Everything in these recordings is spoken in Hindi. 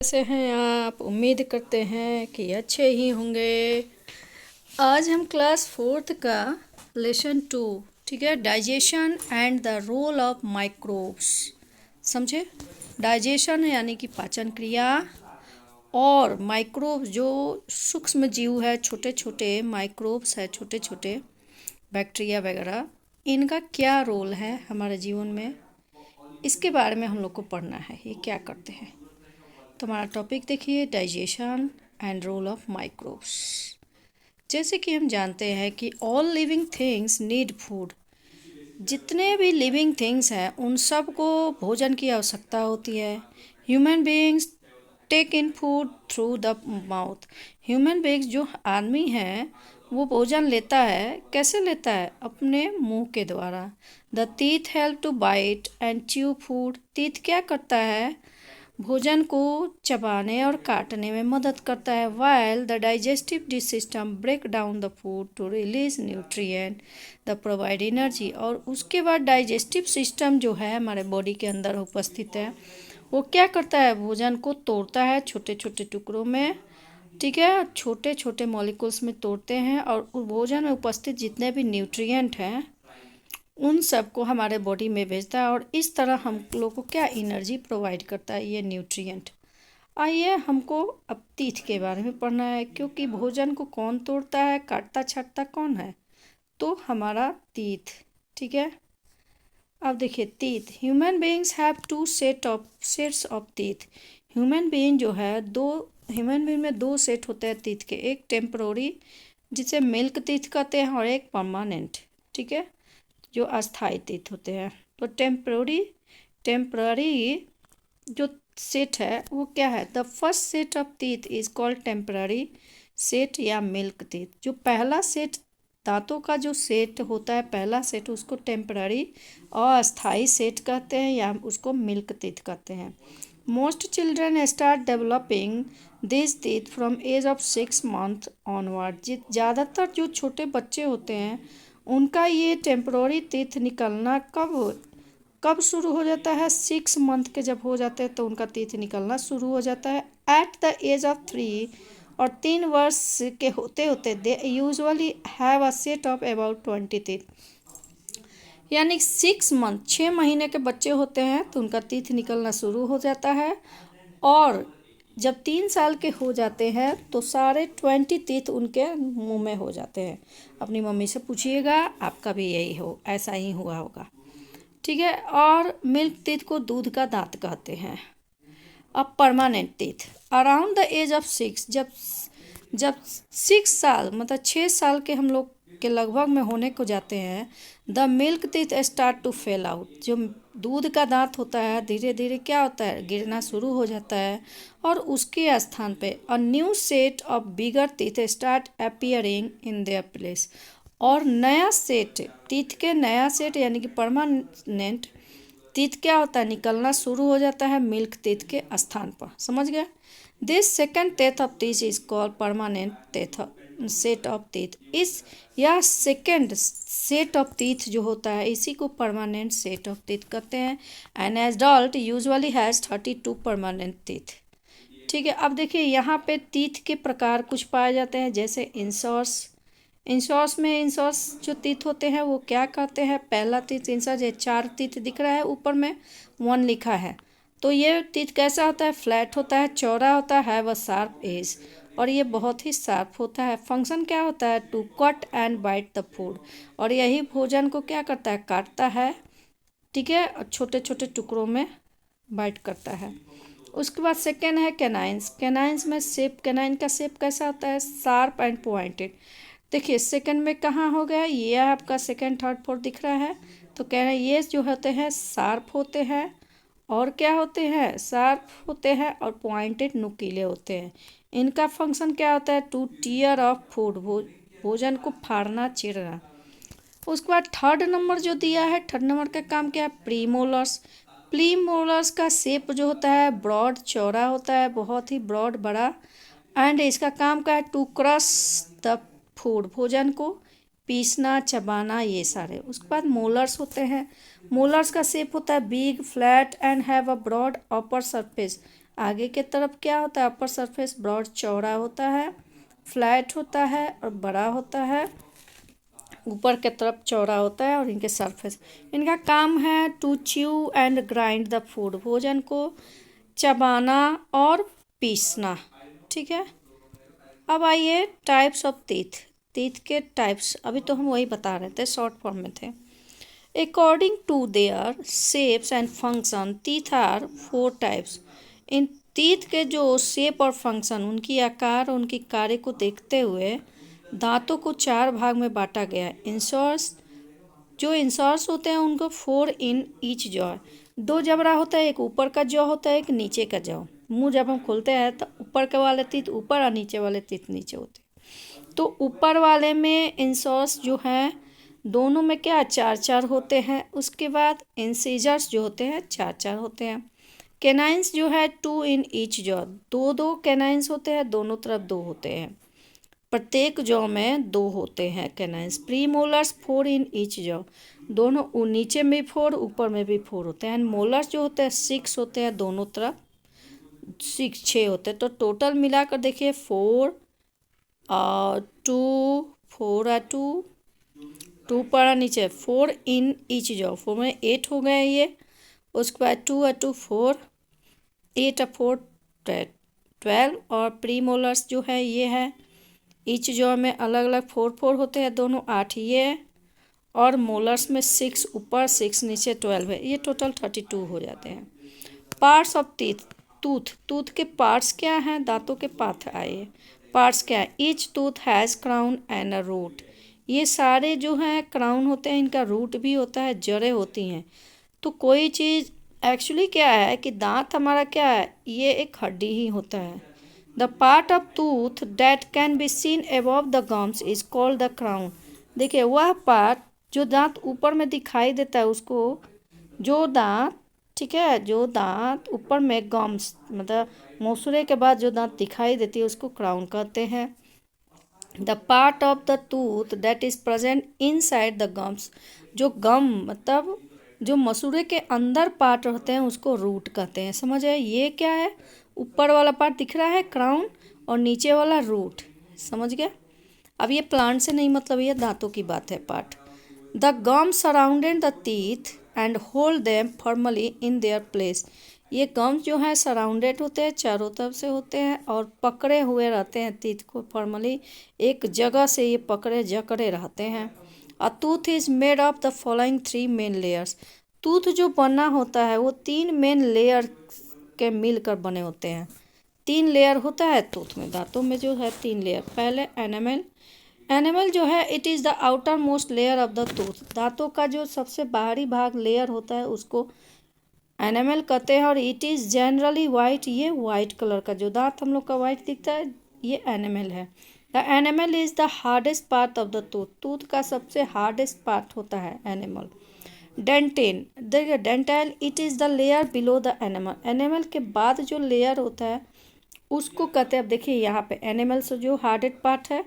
कैसे हैं आप? उम्मीद करते हैं कि अच्छे ही होंगे। आज हम क्लास 4th का लेसन 2, ठीक है, digestion and the role of microbes, समझे? डाइजेशन यानी कि पाचन क्रिया, और माइक्रोब्स जो सूक्ष्म जीव है, छोटे छोटे माइक्रोब्स है, छोटे छोटे बैक्टीरिया वगैरह, इनका क्या रोल है हमारे जीवन में, इसके बारे में हम लोग को पढ़ना है। ये क्या करते हैं? तो हमारा टॉपिक देखिए, digestion and role of microbes. जैसे कि हम जानते हैं कि all living things need food. जितने भी लिविंग थिंग्स हैं उन सब को भोजन की आवश्यकता होती है। Human beings take in food through the mouth. Human beings जो आदमी है वो भोजन लेता है, कैसे लेता है? अपने मुंह के द्वारा। The teeth help to bite and chew food. Teeth क्या करता है? भोजन को चबाने और काटने में मदद करता है। While the digestive system break down the food to release nutrient the provide energy. और उसके बाद डाइजेस्टिव सिस्टम जो है हमारे बॉडी के अंदर उपस्थित है, वो क्या करता है? भोजन को तोड़ता है छोटे छोटे टुकड़ों में, ठीक है, छोटे छोटे मॉलिक्यूल्स में तोड़ते हैं, और उस भोजन में उपस्थित जितने भी न्यूट्रिएंट हैं उन सब को हमारे बॉडी में भेजता है, और इस तरह हम लोग को क्या एनर्जी प्रोवाइड करता है ये न्यूट्रिएंट। आइए हमको अब तीथ के बारे में पढ़ना है, क्योंकि भोजन को कौन तोड़ता है, काटता छाटता कौन है? तो हमारा तीथ, ठीक है। अब देखिए तीथ, human beings have two sets of teeth. Human being जो है, ह्यूमन बीइंग में दो सेट होते हैं तीथ के, एक टेम्पररी जिसे मिल्क टीथ कहते हैं, और एक परमानेंट, ठीक है, जो अस्थायी तीथ होते हैं। तो टेम्पररी जो सेट है वो क्या है? The first set of teeth is called temporary set या मिल्क टीथ। जो पहला सेट दांतों का जो सेट होता है, पहला सेट, उसको टेम्पररी और अस्थायी सेट कहते हैं, या उसको मिल्क टीथ कहते हैं। Most children start developing this teeth from age of 6 months onward. ज़्यादातर जो छोटे बच्चे होते हैं उनका ये टेम्पररी टीथ निकलना कब शुरू हो जाता है? 6 month के जब हो जाते हैं तो उनका टीथ निकलना शुरू हो जाता है। एट द एज ऑफ 3, और 3 वर्ष के होते होते they usually have a set of about 20 teeth. यानी 6 month, 6 महीने के बच्चे होते हैं तो उनका टीथ निकलना शुरू हो जाता है, और जब 3 साल के हो जाते हैं तो सारे 20 टीथ उनके मुंह में हो जाते हैं। अपनी मम्मी से पूछिएगा, आपका भी यही हो, ऐसा ही हुआ होगा, ठीक है। और मिल्क टीथ को दूध का दांत कहते हैं। अब permanent teeth, around the age of 6, जब 6 साल मतलब 6 साल के हम लोग के लगभग में होने को जाते हैं, the milk teeth start to fall out. जो दूध का दांत होता है धीरे धीरे क्या होता है? गिरना शुरू हो जाता है, और उसके स्थान पे a new set of bigger teeth start appearing in their place. और नया सेट, टीथ के नया सेट यानी कि परमानेंट टीथ क्या होता है? निकलना शुरू हो जाता है मिल्क टीथ के स्थान पर, समझ गए? This second teeth of teeth is called permanent teeth set of teeth. इस या सेकेंड सेट ऑफ टीथ जो होता है इसी को परमानेंट सेट ऑफ टीथ कहते हैं। An adult usually has 32 permanent teeth, ठीक है। अब देखिए यहाँ पे टीथ के प्रकार कुछ पाए जाते हैं, जैसे इंसॉर्स में इंसॉर्स जो टीथ होते हैं वो क्या कहते हैं? पहला टीथ इंसॉर्स, ये 4 टीथ दिख रहा है, ऊपर में 1 लिखा है। तो ये टीथ कैसा होता है? फ्लैट होता है, चौड़ा होता है, वह शार्प एज, और ये बहुत ही शार्प होता है। फंक्शन क्या होता है? To cut and bite the food, और यही भोजन को क्या करता है? काटता है, ठीक है, और छोटे छोटे टुकड़ों में बाइट करता है। उसके बाद सेकेंड है कैनाइन्स। कैनाइन्स में शेप, कैनाइन का शेप कैसा होता है? Sharp and pointed. देखिए सेकंड में कहाँ हो गया? ये आपका सेकंड थर्ड फोर्थ दिख रहा है, तो कह रहे हैं ये जो होते हैं शार्प होते हैं, और क्या होते हैं? शार्प होते हैं और पॉइंटेड, नुकीले होते हैं। इनका फंक्शन क्या होता है? टू टीयर ऑफ फूड, भोजन को फाड़ना, चीरना। उसके बाद थर्ड नंबर जो दिया है, थर्ड नंबर का काम क्या है? प्रीमोलर्स। प्रीमोलर्स का शेप जो होता है ब्रॉड, चौड़ा होता है, बहुत ही ब्रॉड, बड़ा, एंड इसका काम क्या है? टू क्रश द फूड, भोजन को पीसना, चबाना, ये सारे। उसके बाद मोलर्स होते हैं। मोलर्स का शेप होता है big, flat and have a broad upper surface, आगे के तरफ क्या होता है, अपर सरफेस ब्रॉड चौड़ा होता है, फ्लैट होता है और बड़ा होता है, ऊपर के तरफ चौड़ा होता है। और इनके सरफेस, इनका काम है to chew and grind the food, भोजन को चबाना और पीसना। ठीक है, अब आइए टाइप्स ऑफ टीथ, टीथ के टाइप्स, अभी तो हम वही बता रहे थे, शॉर्ट फॉर्म में थे। According to their shapes and function teeth are 4 types. इन टीथ के जो शेप और फंक्शन, उनकी आकार और उनकी कार्य को देखते हुए दांतों को 4 भाग में बांटा गया है। इंसर्स, जो इंसर्स होते हैं उनको 4 इन ईच जॉ, 2 जबड़ा होता है, एक ऊपर का जॉ होता है, एक नीचे का जॉ। मुंह जब हम खोलते हैं तो ऊपर के वाले टीथ ऊपर और नीचे वाले टीथ नीचे होते हैं। तो ऊपर वाले में इंसर्स जो हैं दोनों में क्या 4-4 होते हैं। उसके बाद इंसीजर्स जो होते हैं 4-4 होते हैं। कैनाइंस जो है 2 इन ईच जॉ, 2-2 कैनाइंस होते हैं, दोनों तरफ 2 होते हैं, प्रत्येक जॉ में 2 होते हैं canines. Pre molars 4 in each jaw, दोनों नीचे में 4 ऊपर में भी 4 होते हैं। मोलर्स जो होते हैं 6 होते हैं, दोनों तरफ 6 होते हैं। तो टोटल मिलाकर देखिए 4 और 2, 4 और 2 पड़ा नीचे, 4 इन ईच जॉ, 4 में 8 हो गए ये। उसके बाद 2 और 2 4, 8 और 4 12। और प्री मोलर्स जो है ये है, ईच जॉ में अलग अलग 4-4 होते हैं दोनों, 8 ये, और मोलर्स में 6 ऊपर 6 नीचे 12 है, ये टोटल 32 हो जाते हैं। पार्ट्स ऑफ टीथ, टूथ के पार्ट्स क्या हैं, दांतों के पाथ आए, पार्ट्स क्या है। Each tooth has crown and a root, ये सारे जो हैं क्राउन होते हैं, इनका रूट भी होता है, जड़ें होती हैं। तो कोई चीज़ एक्चुअली क्या है कि दांत हमारा क्या है, ये एक हड्डी ही होता है। The part of tooth that can be seen above the gums is called the crown. देखिए वह पार्ट जो दांत ऊपर में दिखाई देता है उसको, जो दांत, ठीक है, जो दांत ऊपर में गम्स मतलब मसूड़े के बाद जो दांत दिखाई देती है उसको क्राउन कहते हैं। The part of the tooth that is present inside the gums, जो गम मतलब जो मसूड़े के अंदर पार्ट रहते हैं उसको रूट कहते हैं। समझ आए, ये क्या है, ऊपर वाला पार्ट दिख रहा है क्राउन और नीचे वाला रूट, समझ गया। अब ये प्लांट से नहीं मतलब, ये दांतों की बात है part. The gum surrounded the teeth and hold them formally in their place, ये गम्स जो है सराउंडेड होते हैं, चारों तरफ से होते हैं और पकड़े हुए रहते हैं टीथ को फॉर्मली, एक जगह से ये पकड़े जकड़े रहते हैं। अ tooth is made of the following 3 main layers, tooth जो बना होता है वो 3 मेन लेयर के मिलकर बने होते हैं। 3 लेयर होता है टूथ में, दांतों में जो है 3 लेयर। पहले एनामेल, एनामेल जो है it is the outer most layer of the tooth, दांतों का जो सबसे बाहरी भाग लेयर होता है उसको एनामेल कहते हैं। और इट इज़ जनरली वाइट, ये वाइट कलर का जो दांत हम लोग का वाइट दिखता है ये एनामेल है। The enamel is the hardest part of the tooth, tooth का सबसे हार्डेस्ट पार्ट होता है एनामेल। डेंटिन, देखिए dentine it is the layer below the enamel, enamel के बाद जो लेयर होता है उसको कहते हैं। अब देखिए यहाँ पे एनामल से जो हार्डेड पार्ट है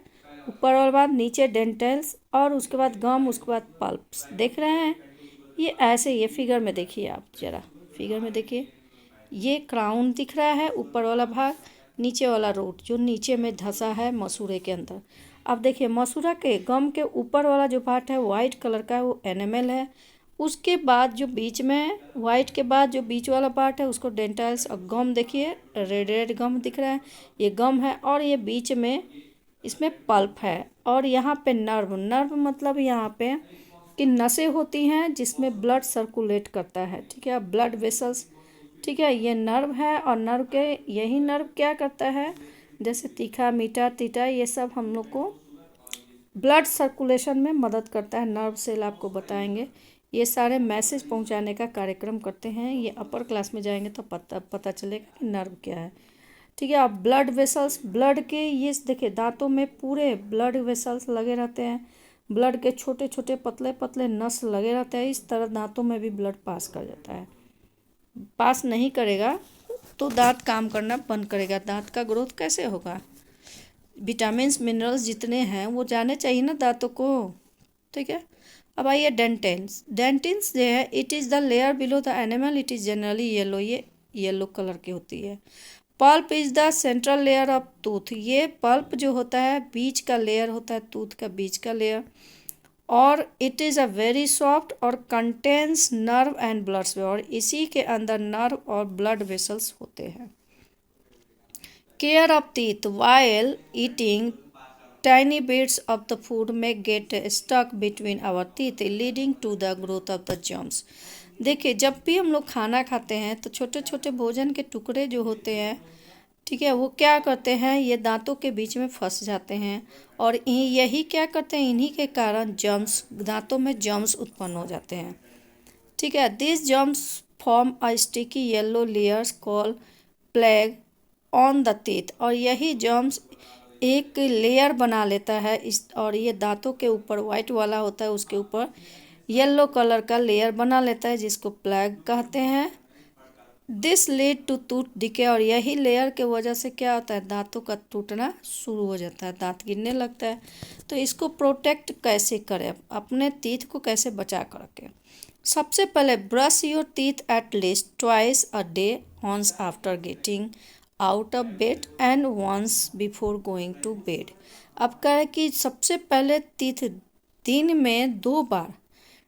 ऊपर और बाद, नीचे डेंटाइल्स और उसके बाद गम, उसके बाद पल्प्स, देख रहे हैं ये ऐसे। ये फिगर में देखिए, आप जरा फिगर में देखिए, ये क्राउन दिख रहा है ऊपर वाला भाग, नीचे वाला रूट जो नीचे में धंसा है मसूड़े के अंदर। अब देखिए मसूड़ा के गम के ऊपर वाला जो पार्ट है वाइट कलर का है वो एनामेल है, उसके बाद जो बीच में वाइट के बाद जो बीच वाला पार्ट है उसको डेंटाइल्स, और गम देखिए रेड रेड गम दिख रहा है, ये गम है। और ये बीच में इसमें पल्प है। और यहाँ पे नर्व, नर्व मतलब यहाँ पे कि नसें होती हैं जिसमें ब्लड सर्कुलेट करता है, ठीक है, ब्लड वेसल्स, ठीक है, ये नर्व है। और नर्व के, यही नर्व क्या करता है, जैसे तीखा मीठा तीता ये सब हम लोग को ब्लड सर्कुलेशन में मदद करता है। नर्व सेल आपको बताएंगे, ये सारे मैसेज पहुंचाने का कार्यक्रम करते हैं। ये अपर क्लास में जाएंगे तो पता चलेगा कि नर्व क्या है, ठीक है। अब ब्लड वेसल्स, ब्लड के ये देखिए दांतों में पूरे ब्लड वेसल्स लगे रहते हैं, ब्लड के छोटे छोटे पतले पतले नस लगे रहते हैं। इस तरह दांतों में भी ब्लड पास कर जाता है, पास नहीं करेगा तो दांत काम करना बंद करेगा, दांत का ग्रोथ कैसे होगा। विटामिन मिनरल्स जितने हैं वो जाने चाहिए ना दांतों को, ठीक है। अब आइए डेंटिन्स, डेंटिन्स जो है it is the layer below the animal, it is generally yellow, ये येलो कलर की होती है। Pulp is the central layer of tooth, ये पल्प जो होता है बीच का लेयर होता है, टूथ का बीच का लेयर। और it is a very soft और कंटेन्स नर्व एंड ब्लड, और इसी के अंदर नर्व और ब्लड वेसल्स होते हैं। Care of teeth while eating, tiny bits of the food may get stuck between our teeth leading to the growth of the germs। देखिए, जब भी हम लोग खाना खाते हैं तो छोटे छोटे भोजन के टुकड़े जो होते हैं, ठीक है, वो क्या करते हैं, ये दांतों के बीच में फंस जाते हैं और यही क्या करते हैं, इन्हीं के कारण जर्म्स, दांतों में जर्म्स उत्पन्न हो जाते हैं। ठीक है, this germs form a sticky yellow layers call plague on the teeth, और यही जर्म्स एक लेयर बना लेता है इस, और ये दांतों के ऊपर वाइट वाला होता है, उसके ऊपर येलो कलर का लेयर बना लेता है जिसको प्लेग कहते हैं। This lead to tooth decay, और यही लेयर के वजह से क्या होता है, दांतों का टूटना शुरू हो जाता है, दांत गिरने लगता है। तो इसको प्रोटेक्ट कैसे करें, अपने टीथ को कैसे बचा कर रखें। सबसे पहले brush your teeth at least twice a day, once after getting out of bed and once before going to bed. अब कह रहे कि सबसे पहले टीथ दिन में 2 बार,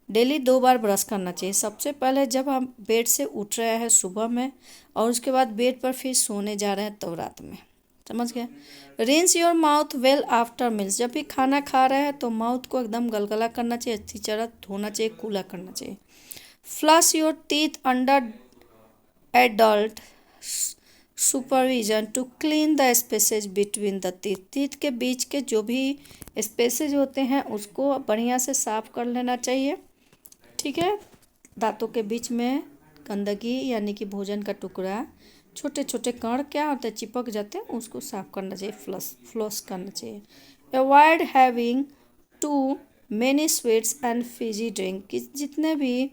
डेली 2 बार ब्रश करना चाहिए। सबसे पहले जब हम बेड से उठ रहे हैं सुबह में, और उसके बाद बेड पर फिर सोने जा रहे हैं तब रात में, समझ गए। Rinse your mouth well after meals, जब भी खाना खा रहे हैं तो माउथ को एकदम गलगला करना चाहिए, अच्छी तरह धोना चाहिए, कूला करना चाहिए। Flush your teeth under adult supervision to clean the spaces between the teeth, teeth के बीच के जो भी स्पेसेज होते हैं उसको बढ़िया से साफ कर लेना चाहिए। ठीक है, दांतों के बीच में गंदगी यानी कि भोजन का टुकड़ा, छोटे छोटे कण क्या होते हैं, चिपक जाते हैं, उसको साफ करना चाहिए, फ्लॉस करना चाहिए। Avoid having too many sweets and fizzy drink, जितने भी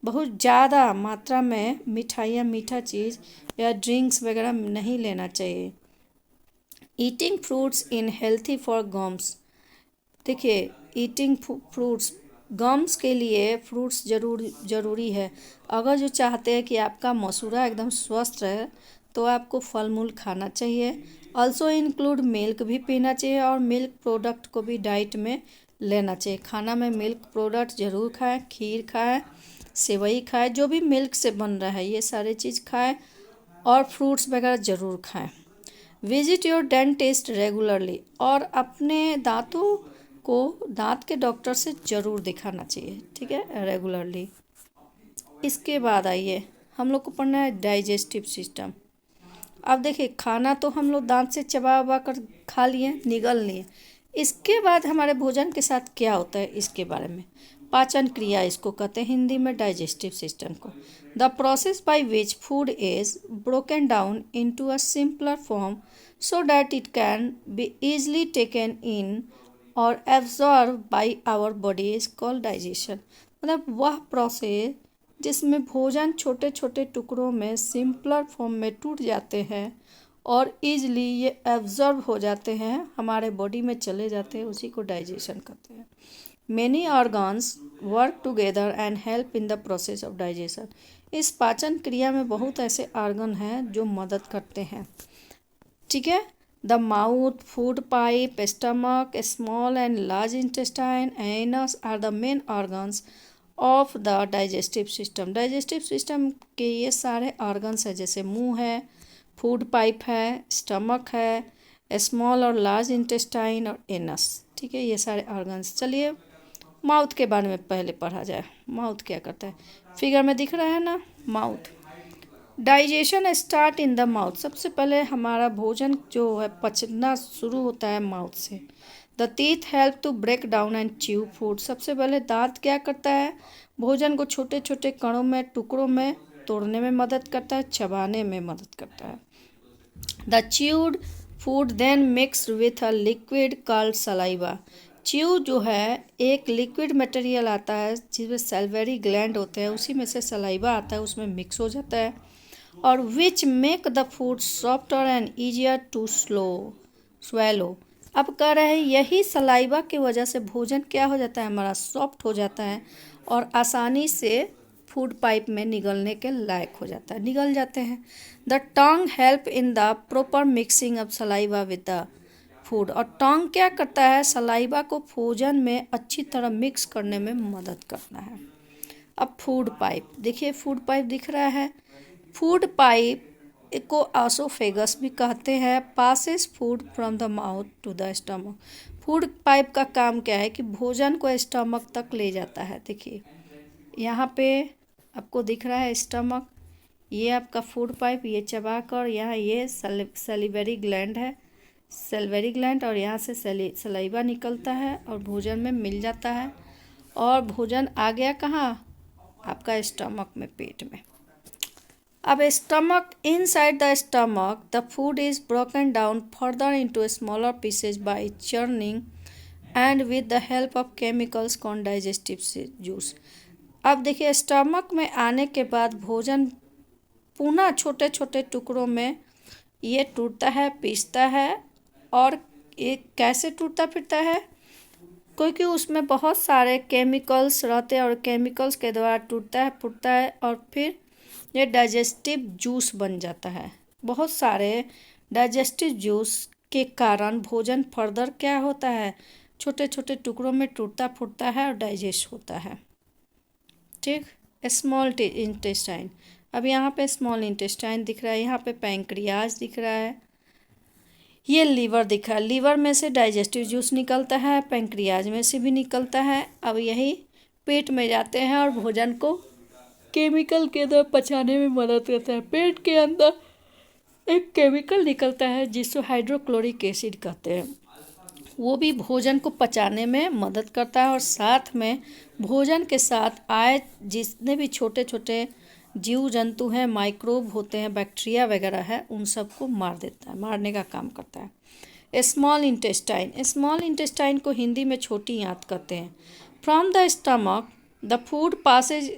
बहुत ज़्यादा मात्रा में मिठाइयाँ, मीठा चीज़ या ड्रिंक्स वगैरह नहीं लेना चाहिए। Eating fruits in healthy for gums, देखिए ईटिंग फ्रूट्स, गम्स के लिए फ्रूट्स ज़रूरी है। अगर जो चाहते हैं कि आपका मसूड़ा एकदम स्वस्थ रहे तो आपको फल मूल खाना चाहिए। ऑल्सो इंक्लूड मिल्क भी पीना चाहिए, और मिल्क प्रोडक्ट को भी डाइट में लेना चाहिए। खाना में मिल्क प्रोडक्ट ज़रूर खाएं, खीर खाएं, सेवई खाएं, जो भी मिल्क से बन रहा है ये सारे चीज़ खाएं, और फ्रूट्स वगैरह ज़रूर खाएं। विजिट योर डेंटिस्ट रेगुलरली, और अपने दांतों को दांत के डॉक्टर से ज़रूर दिखाना चाहिए, ठीक है, रेगुलरली। इसके बाद आइए हम लोग को पढ़ना है डाइजेस्टिव सिस्टम। अब देखिए, खाना तो हम लोग दांत से चबा वबा कर खा लिए, निगल लिए, इसके बाद हमारे भोजन के साथ क्या होता है इसके बारे में। पाचन क्रिया इसको कहते हैं हिंदी में, डाइजेस्टिव सिस्टम को। The process by which food is broken down into a simpler form so that it can be easily taken in और absorb by our body is called digestion. मतलब वह प्रोसेस जिसमें भोजन छोटे छोटे टुकड़ों में सिंपलर फॉर्म में टूट जाते हैं और ईजली ये एब्जॉर्ब हो जाते हैं, हमारे बॉडी में चले जाते हैं, उसी को डाइजेशन कहते हैं। Many organs work together and help in the process of digestion. इस पाचन क्रिया में बहुत ऐसे ऑर्गन हैं जो मदद करते हैं, ठीक है। The mouth, food pipe, stomach, small and large intestine, anus are the main organs of the digestive system. Digestive system के ये सारे ऑर्गन्स हैं, जैसे मुंह है, फूड पाइप है, स्टमक है, स्मॉल और लार्ज इंटेस्टाइन और एनस, ठीक है, ये सारे ऑर्गन्स। चलिए माउथ के बारे में पहले पढ़ा जाए। माउथ क्या करता है, फिगर में दिख रहा है ना, mouth. Digestion start in the mouth, सबसे पहले हमारा भोजन जो है पचना शुरू होता है माउथ से। The teeth help to break down and chew food, सबसे पहले दांत क्या करता है, भोजन को छोटे छोटे कणों में, टुकड़ों में तोड़ने में मदद करता है, चबाने में मदद करता है। The chewed food then mix with a liquid called saliva, chew जो है एक लिक्विड मटेरियल आता है जिसमें सैलिवरी ग्लैंड होते हैं, उसी में से सलाइवा आता है, उसमें मिक्स हो जाता है, और which make the food softer and easier to swallow. अब कह रहे हैं यही सलाइवा की वजह से भोजन क्या हो जाता है, हमारा सॉफ्ट हो जाता है और आसानी से फूड पाइप में निगलने के लायक हो जाता है, निगल जाते हैं। The tongue help in the proper mixing of saliva with the food. और टंग क्या करता है, सलाइवा को भोजन में अच्छी तरह मिक्स करने में मदद करता है। अब फूड पाइप देखिए, फूड पाइप दिख रहा है। फूड पाइप को ऑसोफेगस भी कहते हैं, passes food from the mouth to the stomach. Food pipe का काम क्या है कि भोजन को स्टमक तक ले जाता है। देखिए यहाँ पे आपको दिख रहा है स्टमक, ये आपका फूड पाइप, ये चबा कर यहाँ ये सलिवरी ग्लैंड है, सलिवरी ग्लैंड, और यहाँ से सलाइवा निकलता है और भोजन में मिल जाता है, और भोजन आ गया कहाँ, आपका स्टमक में, पेट में। अब stomach, inside the stomach the food is broken down further into smaller pieces by churning and with the help of chemicals called digestive juice. अब देखिए स्टमक में आने के बाद भोजन पुनः छोटे छोटे टुकड़ों में ये टूटता है, पीसता है, और ये कैसे टूटता फिरता है, क्योंकि उसमें बहुत सारे केमिकल्स रहते हैं और केमिकल्स के द्वारा टूटता है, फूटता है, और फिर ये डाइजेस्टिव जूस बन जाता है। बहुत सारे डाइजेस्टिव जूस के कारण भोजन फर्दर क्या होता है, छोटे छोटे टुकड़ों में टूटता फूटता है और डाइजेस्ट होता है। ठीक, स्मॉल इंटेस्टाइन। अब यहाँ पे स्मॉल इंटेस्टाइन दिख रहा है, यहाँ पे पैंक्रियाज दिख रहा है, ये लीवर दिख रहा है। लीवर में से डाइजेस्टिव जूस निकलता है, पैंक्रियाज में से भी निकलता है। अब यही पेट में जाते हैं और भोजन को केमिकल के द्वारा पचाने में मदद करता है। पेट के अंदर एक केमिकल निकलता है जिसको हाइड्रोक्लोरिक एसिड कहते हैं, वो भी भोजन को पचाने में मदद करता है, और साथ में भोजन के साथ आए जितने भी छोटे छोटे जीव जंतु हैं, माइक्रोब होते हैं, बैक्टीरिया वगैरह है, उन सबको मार देता है, मारने का काम करता है। स्मॉल इंटेस्टाइन, स्मॉल इंटेस्टाइन को हिंदी में छोटी आंत कहते हैं। From the stomach the food passes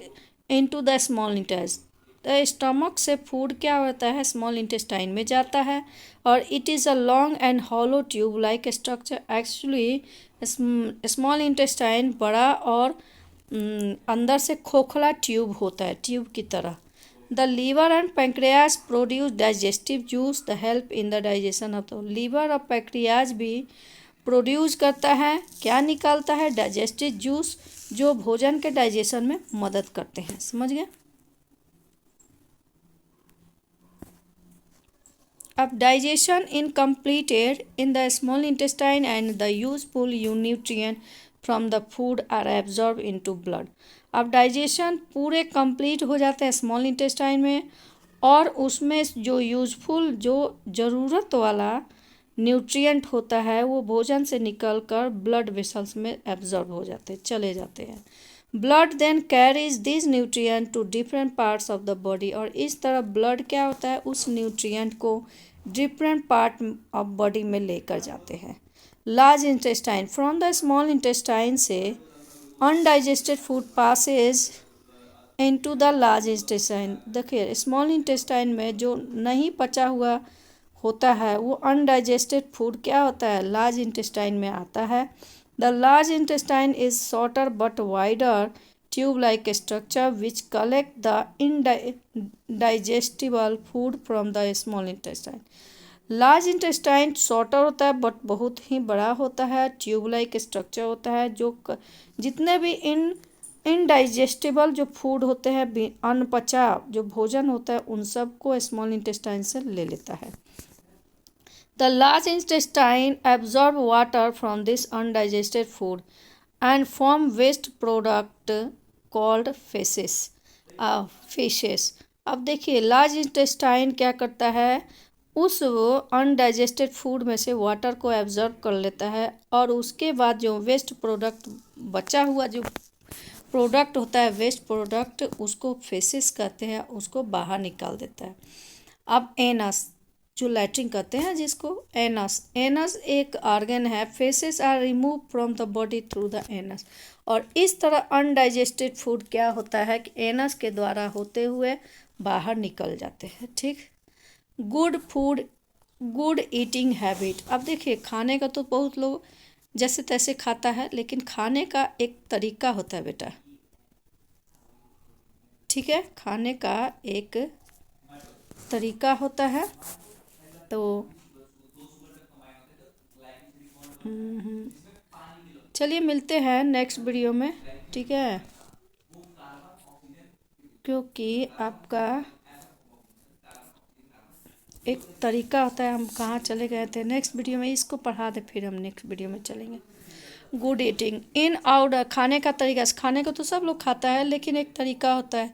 into the small intestine. The stomach से फूड क्या होता है, स्मॉल इंटेस्टाइन में जाता है, और it is a long and hollow tube like structure. Actually small intestine बड़ा और अंदर से खोखला ट्यूब होता है, ट्यूब की तरह। The liver and pancreas produce digestive juice the help in the digestion of the. Liver और पैंक्रियाज भी प्रोड्यूस करता है, क्या निकालता है, डाइजेस्टिव जूस, जो भोजन के डाइजेशन में मदद करते हैं। समझ गए। अब digestion incompleted in the small intestine and the useful nutrient from the food are absorb into blood. अब डाइजेशन पूरे कंप्लीट हो जाते हैं स्मॉल इंटेस्टाइन में, और उसमें जो यूजफुल, जो ज़रूरत वाला न्यूट्रिएंट होता है वो भोजन से निकलकर ब्लड वेसल्स में एब्जॉर्ब हो जाते हैं, चले जाते हैं। Blood then carries this nutrient to different parts of the body. और इस तरह ब्लड क्या होता है, उस न्यूट्रिएंट को डिफरेंट पार्ट ऑफ बॉडी में लेकर जाते हैं। Large intestine, from the small intestine से undigested food passes into the large intestine. देखिए स्मॉल इंटेस्टाइन में जो नहीं पचा हुआ होता है वो अनडाइजेस्टेड फूड क्या होता है, लार्ज इंटेस्टाइन में आता है। The large intestine is shorter but wider tube like structure which collect the indigestible food from the small intestine. Large intestine shorter होता है बट बहुत ही बड़ा होता है, ट्यूब लाइक स्ट्रक्चर होता है, जो जितने भी इनडाइजेस्टिबल जो फूड होते हैं, अनपचा जो भोजन होता है, उन सब को स्मॉल इंटेस्टाइन से ले लेता है। The large intestine absorb water from this undigested food and form waste product called feces. Feces. अब देखिए लार्ज इंटेस्टाइन क्या करता है, उस अनडाइजेस्टेड फूड में से वाटर को एब्जॉर्ब कर लेता है, और उसके बाद जो वेस्ट प्रोडक्ट, बचा हुआ जो प्रोडक्ट होता है, वेस्ट प्रोडक्ट, उसको फेसिस कहते हैं, उसको बाहर निकाल देता है। अब एनस, जो लैट्रिन कहते हैं जिसको, एनस एक ऑर्गन है। Faeces are remove from the body through the anus. और इस तरह अनडाइजेस्टेड फूड क्या होता है कि एनस के द्वारा होते हुए बाहर निकल जाते हैं। ठीक, good food, good eating habit. अब देखिए खाने का तो बहुत लोग जैसे तैसे खाता है, लेकिन खाने का एक तरीका होता है बेटा। ठीक है, खाने का एक तरीका होता है। तो चलिए मिलते हैं नेक्स्ट वीडियो में, ठीक है, क्योंकि आपका एक तरीका होता है। हम कहाँ चले गए थे, नेक्स्ट वीडियो में इसको पढ़ा दे, फिर हम नेक्स्ट वीडियो में चलेंगे। गुड ईटिंग इन ऑर्डर, खाने का तरीका। खाने को तो सब लोग खाता है, लेकिन एक तरीका होता है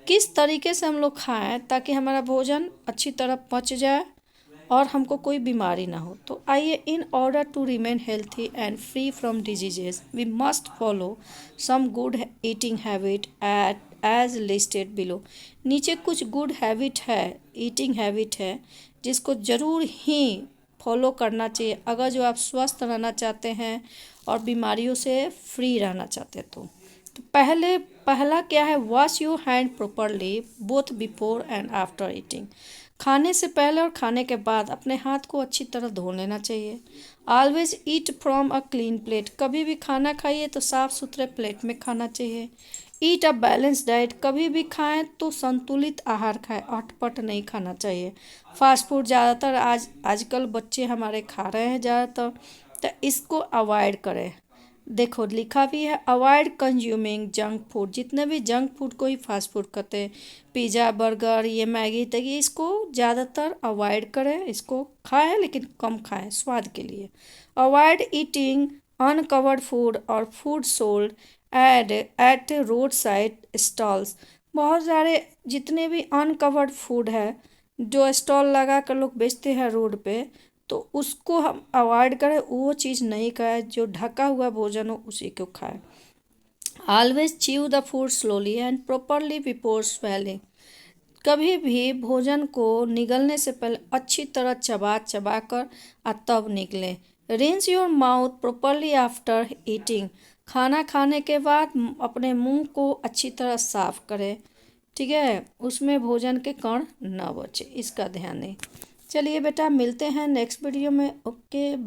किस तरीके से हम लोग खाएं ताकि हमारा भोजन अच्छी तरह पच जाए और हमको कोई बीमारी ना हो। तो आइए, in order to remain healthy and free from diseases we must follow some good eating habit at as listed below. नीचे कुछ गुड हैबिट है, ईटिंग हैबिट है, जिसको ज़रूर ही फॉलो करना चाहिए अगर जो आप स्वस्थ रहना चाहते हैं और बीमारियों से फ्री रहना चाहते हैं। तो पहला क्या है, wash your hand properly both before and after eating. खाने से पहले और खाने के बाद अपने हाथ को अच्छी तरह धो लेना चाहिए। Always eat from a clean plate, कभी भी खाना खाइए तो साफ़ सुथरे प्लेट में खाना चाहिए। ईट अ बैलेंस डाइट, कभी भी खाएं तो संतुलित आहार खाएं, अटपट नहीं खाना चाहिए। फास्ट फूड ज़्यादातर आजकल बच्चे हमारे खा रहे हैं ज़्यादातर, तो इसको अवॉइड करें। देखो लिखा भी है, अवॉइड कंज्यूमिंग जंक फूड। जितने भी जंक फूड को ही फास्ट फूड कहते हैं, पिज़्ज़ा बर्गर ये मैगी तक, इसको ज़्यादातर अवॉइड करें। इसको खाएं लेकिन कम खाएं स्वाद के लिए। अवॉइड ईटिंग अनकवर्ड फूड और food sold at road side stalls. बहुत सारे जितने भी अनकवर्ड फूड है जो स्टॉल लगा कर लोग बेचते हैं रोड पे, तो उसको हम अवॉइड करें। वो चीज़ नहीं खाएं, जो ढका हुआ भोजन हो उसी को खाएं। Always chew the food slowly and properly before swelling, कभी भी भोजन को निगलने से पहले अच्छी तरह चबा कर और तब निगलें। Rinse your mouth properly after eating, खाना खाने के बाद अपने मुंह को अच्छी तरह साफ करें, ठीक है, उसमें भोजन के कण न बचे, इसका ध्यान दें। चलिए बेटा, मिलते हैं नेक्स्ट वीडियो में। ओके।